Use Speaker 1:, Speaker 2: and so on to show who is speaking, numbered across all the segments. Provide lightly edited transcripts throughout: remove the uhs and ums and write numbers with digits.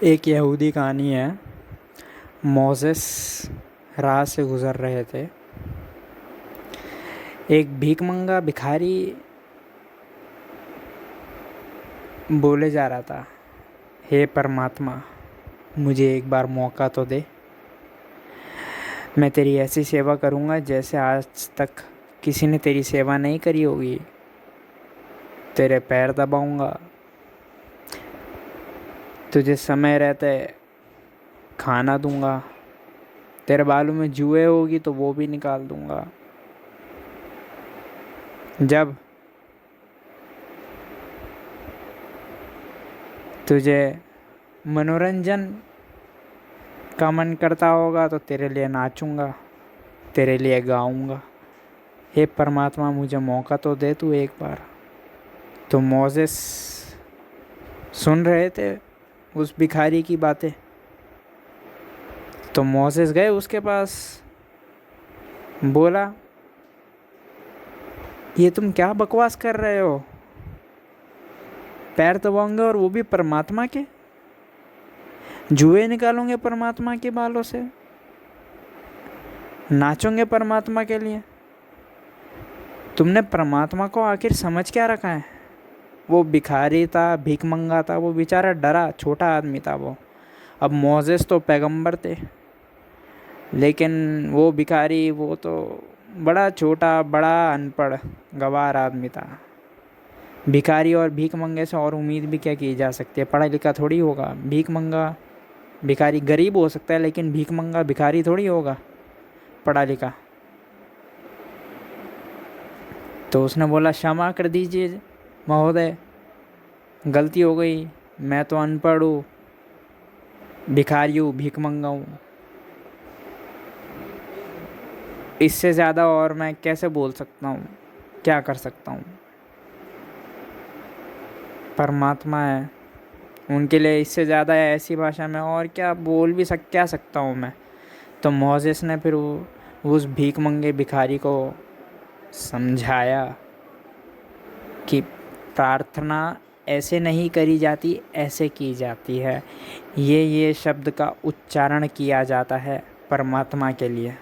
Speaker 1: एक यहूदी कहानी है। मोसेस राह से गुज़र रहे थे। एक भीखमंगा भिखारी बोले जा रहा था, हे परमात्मा, मुझे एक बार मौका तो दे। मैं तेरी ऐसी सेवा करूँगा जैसे आज तक किसी ने तेरी सेवा नहीं करी होगी। तेरे पैर दबाऊँगा, तुझे समय रहते खाना दूंगा, तेरे बालों में जुए होगी तो वो भी निकाल दूंगा। जब तुझे मनोरंजन का मन करता होगा तो तेरे लिए नाचूंगा, तेरे लिए गाऊंगा। हे परमात्मा, मुझे मौका तो दे तू एक बार। तो मोसेस सुन रहे थे उस भिखारी की बातें। तो मोसेस गए उसके पास, बोला, ये तुम क्या बकवास कर रहे हो? पैर दबाओगे और वो भी परमात्मा के? जुए निकालोगे परमात्मा के बालों से? नाचोगे परमात्मा के लिए? तुमने परमात्मा को आखिर समझ क्या रखा है? वो भिखारी था, भीख मंगा था, वो बेचारा डरा, छोटा आदमी था वो। अब मोसेस तो पैगंबर थे, लेकिन वो भिखारी, वो तो बड़ा छोटा, बड़ा अनपढ़ गवार आदमी था। भिखारी और भीख मंगे से और उम्मीद भी क्या की जा सकती है? पढ़ा लिखा थोड़ी होगा भीख मंगा। भिखारी गरीब हो सकता है, लेकिन भीख मंगा भिखारी थोड़ी होगा पढ़ा लिखा। तो उसने बोला, क्षमा कर दीजिए महोदय, गलती हो गई। मैं तो अनपढ़ हूँ, भिखारी हूँ, भीख मंगा हूँ। इससे ज़्यादा और मैं कैसे बोल सकता हूँ? क्या कर सकता हूँ? परमात्मा है, उनके लिए इससे ज़्यादा ऐसी भाषा में और क्या बोल भी क्या सकता हूँ मैं? तो मोसेस ने फिर उस भीख मंगे भिखारी को समझाया कि प्रार्थना ऐसे नहीं करी जाती, ऐसे की जाती है। ये शब्द का उच्चारण किया जाता है परमात्मा के लिए।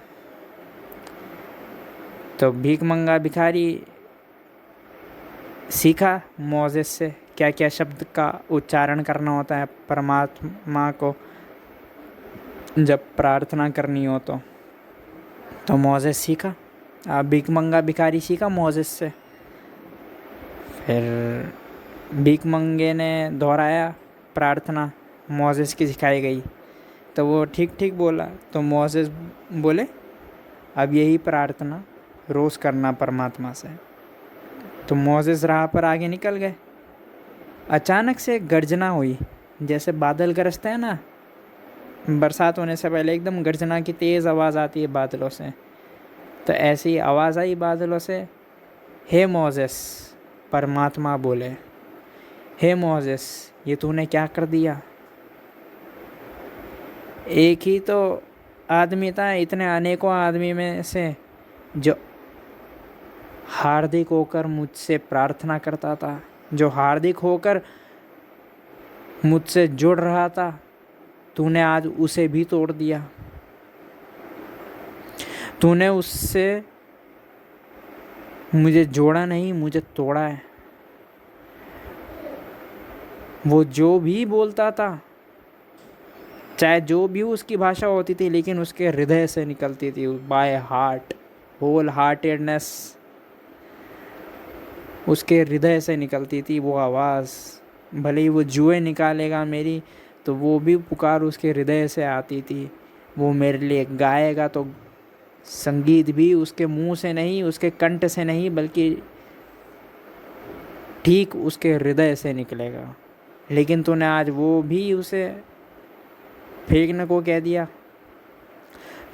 Speaker 1: तो भीख मंगा भिखारी सीखा मोसेस से क्या क्या शब्द का उच्चारण करना होता है परमात्मा को जब प्रार्थना करनी हो। तो मोसेस सीखा, भीख मंगा भिखारी सीखा मोसेस से। फिर भीख मंगे ने दोहराया प्रार्थना मोसेस की सिखाई गई, तो वो ठीक ठीक बोला। तो मोसेस बोले, अब यही प्रार्थना रोज़ करना परमात्मा से। तो मोसेस राह पर आगे निकल गए। अचानक से एक गर्जना हुई, जैसे बादल गरजते हैं ना, बरसात होने से पहले एकदम गर्जना की तेज़ आवाज़ आती है बादलों से। तो ऐसी आवाज़ आई बादलों से, हे मोसेस। परमात्मा बोले, हे मोसेस, ये तूने क्या कर दिया? एक ही तो आदमी था इतने अनेकों आदमी में से जो हार्दिक होकर मुझसे प्रार्थना करता था, जो हार्दिक होकर मुझसे जुड़ रहा था। तूने आज उसे भी तोड़ दिया। तूने उससे मुझे जोड़ा नहीं, मुझे तोड़ा है। वो जो भी बोलता था, चाहे जो भी उसकी भाषा होती थी, लेकिन उसके हृदय से निकलती थी, बाय हार्ट, होल हार्टेडनेस, उसके हृदय से निकलती थी वो आवाज़। भले ही वो जुए निकालेगा मेरी, तो वो भी पुकार उसके हृदय से आती थी। वो मेरे लिए गाएगा तो संगीत भी उसके मुंह से नहीं, उसके कंठ से नहीं, बल्कि ठीक उसके हृदय से निकलेगा। लेकिन तूने आज वो भी उसे फेंकने को कह दिया।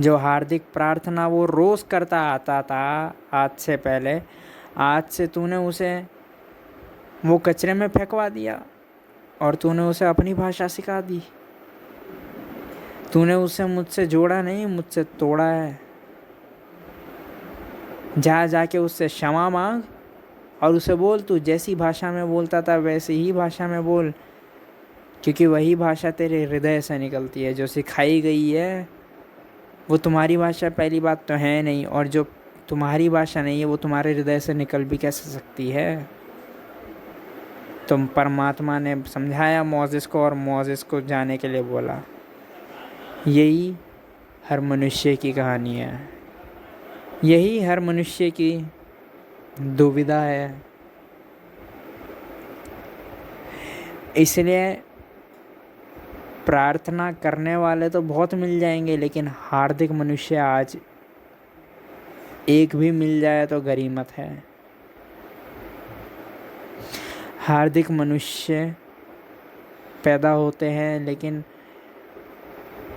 Speaker 1: जो हार्दिक प्रार्थना वो रोज़ करता आता था आज से पहले, आज से तूने उसे वो कचरे में फेंकवा दिया और तूने उसे अपनी भाषा सिखा दी। तूने उसे मुझसे जोड़ा नहीं, मुझसे तोड़ा है। जा जाके उससे क्षमा मांग और उसे बोल, तू जैसी भाषा में बोलता था वैसी ही भाषा में बोल। क्योंकि वही भाषा तेरे हृदय से निकलती है। जो सिखाई गई है वो तुम्हारी भाषा पहली बात तो है नहीं, और जो तुम्हारी भाषा नहीं है वो तुम्हारे हृदय से निकल भी कैसे सकती है। तुम परमात्मा ने समझाया मोसेस को, और मोसेस को जाने के लिए बोला। यही हर मनुष्य की कहानी है, यही हर मनुष्य की दुविधा है। इसलिए प्रार्थना करने वाले तो बहुत मिल जाएंगे, लेकिन हार्दिक मनुष्य आज एक भी मिल जाए तो गनीमत है। हार्दिक मनुष्य पैदा होते हैं, लेकिन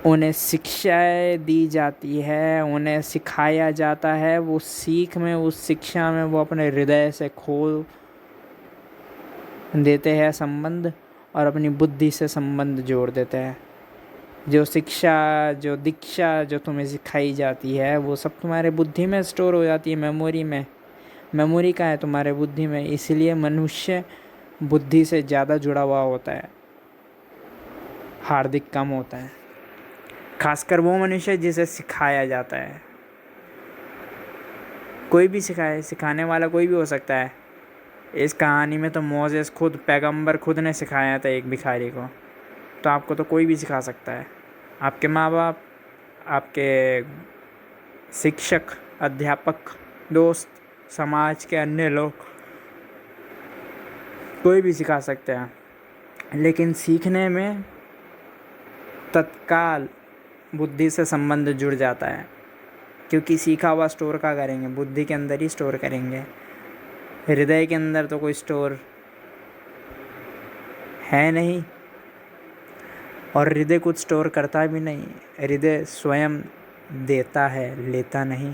Speaker 1: उन्हें शिक्षाएं दी जाती है, उन्हें सिखाया जाता है। वो सीख में, उस शिक्षा में वो अपने हृदय से खो देते हैं संबंध, और अपनी बुद्धि से संबंध जोड़ देते हैं। जो शिक्षा, जो दीक्षा जो तुम्हें सिखाई जाती है वो सब तुम्हारे बुद्धि में स्टोर हो जाती है, मेमोरी में। मेमोरी का है तुम्हारे बुद्धि में, इसलिए मनुष्य बुद्धि से ज़्यादा जुड़ा हुआ होता है, हार्दिक कम होता है। खासकर वो मनुष्य जिसे सिखाया जाता है। कोई भी सिखाए, सिखाने वाला कोई भी हो सकता है। इस कहानी में तो मोसेस खुद, पैगंबर खुद ने सिखाया था एक भिखारी को, तो आपको तो कोई भी सिखा सकता है। आपके माँ बाप, आपके शिक्षक, अध्यापक, दोस्त, समाज के अन्य लोग, कोई भी सिखा सकते हैं। लेकिन सीखने में तत्काल बुद्धि से संबंध जुड़ जाता है, क्योंकि सीखा हुआ स्टोर क्या करेंगे, बुद्धि के अंदर ही स्टोर करेंगे। हृदय के अंदर तो कोई स्टोर है नहीं, और हृदय कुछ स्टोर करता भी नहीं। हृदय स्वयं देता है, लेता नहीं।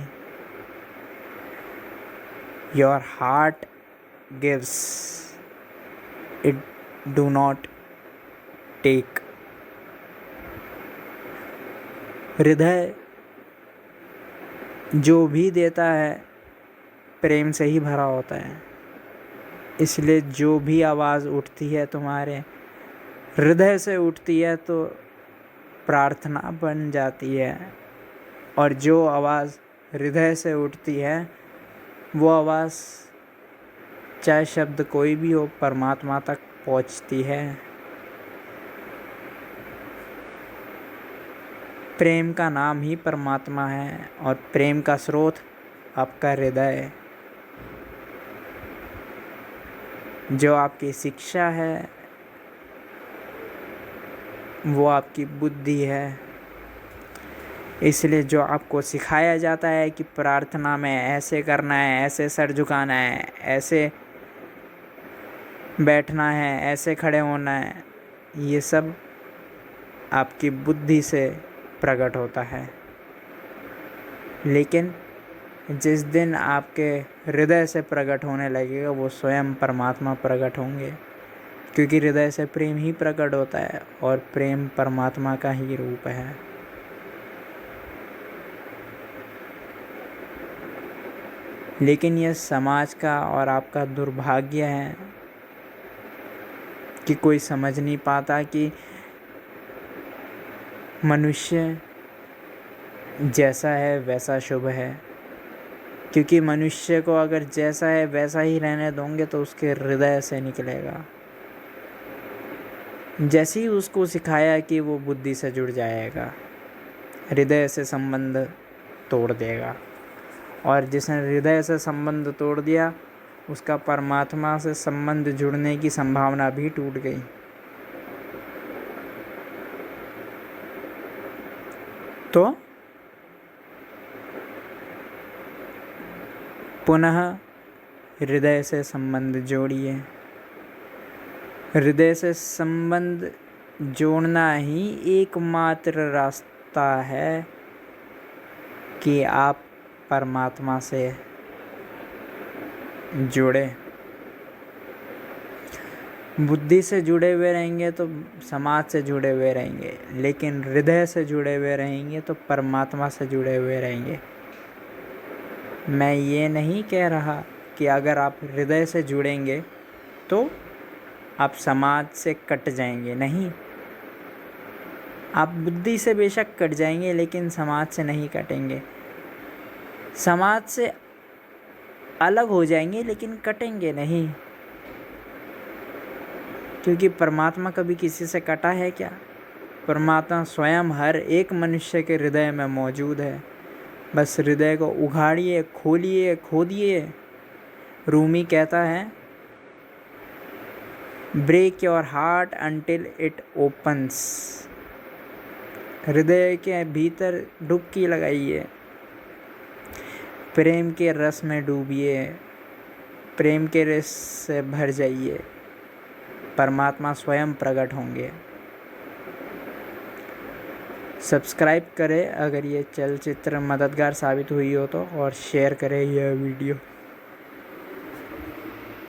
Speaker 1: Your heart gives, it do not take. हृदय जो भी देता है प्रेम से ही भरा होता है। इसलिए जो भी आवाज़ उठती है तुम्हारे हृदय से उठती है तो प्रार्थना बन जाती है, और जो आवाज़ हृदय से उठती है वो आवाज़ चाहे शब्द कोई भी हो, परमात्मा तक पहुंचती है। प्रेम का नाम ही परमात्मा है, और प्रेम का स्रोत आपका हृदय है। जो आपकी शिक्षा है वो आपकी बुद्धि है। इसलिए जो आपको सिखाया जाता है कि प्रार्थना में ऐसे करना है, ऐसे सर झुकाना है, ऐसे बैठना है, ऐसे खड़े होना है, ये सब आपकी बुद्धि से प्रकट होता है। लेकिन जिस दिन आपके हृदय से प्रकट होने लगेगा वो स्वयं परमात्मा प्रकट होंगे, क्योंकि हृदय से प्रेम ही प्रकट होता है, और प्रेम परमात्मा का ही रूप है। लेकिन यह समाज का और आपका दुर्भाग्य है कि कोई समझ नहीं पाता कि मनुष्य जैसा है वैसा शुभ है। क्योंकि मनुष्य को अगर जैसा है वैसा ही रहने दोगे तो उसके हृदय से निकलेगा। जैसे ही उसको सिखाया कि वो बुद्धि से जुड़ जाएगा, हृदय से संबंध तोड़ देगा, और जिसने हृदय से संबंध तोड़ दिया उसका परमात्मा से संबंध जुड़ने की संभावना भी टूट गई। तो पुनः हृदय से संबंध जोड़िए। हृदय से संबंध जोड़ना ही एकमात्र रास्ता है कि आप परमात्मा से जुड़े। बुद्धि से जुड़े हुए रहेंगे तो समाज से जुड़े हुए रहेंगे, लेकिन हृदय से जुड़े हुए रहेंगे तो परमात्मा से जुड़े हुए रहेंगे। मैं ये नहीं कह रहा कि अगर आप हृदय से जुड़ेंगे तो आप समाज से कट जाएंगे नहीं। आप बुद्धि से बेशक कट जाएंगे लेकिन समाज से नहीं कटेंगे। समाज से अलग हो जाएंगे लेकिन कटेंगे नहीं, क्योंकि परमात्मा कभी किसी से कटा है क्या? परमात्मा स्वयं हर एक मनुष्य के हृदय में मौजूद है। बस हृदय को उघाड़िए, खोलिए, खोदिए। रूमी कहता है, break your heart until it opens. हृदय के भीतर डुबकी लगाइए, प्रेम के रस में डूबिए, प्रेम के रस से भर जाइए, परमात्मा स्वयं प्रकट होंगे। सब्सक्राइब करें अगर ये चलचित्र मददगार साबित हुई हो तो, और शेयर करें यह वीडियो।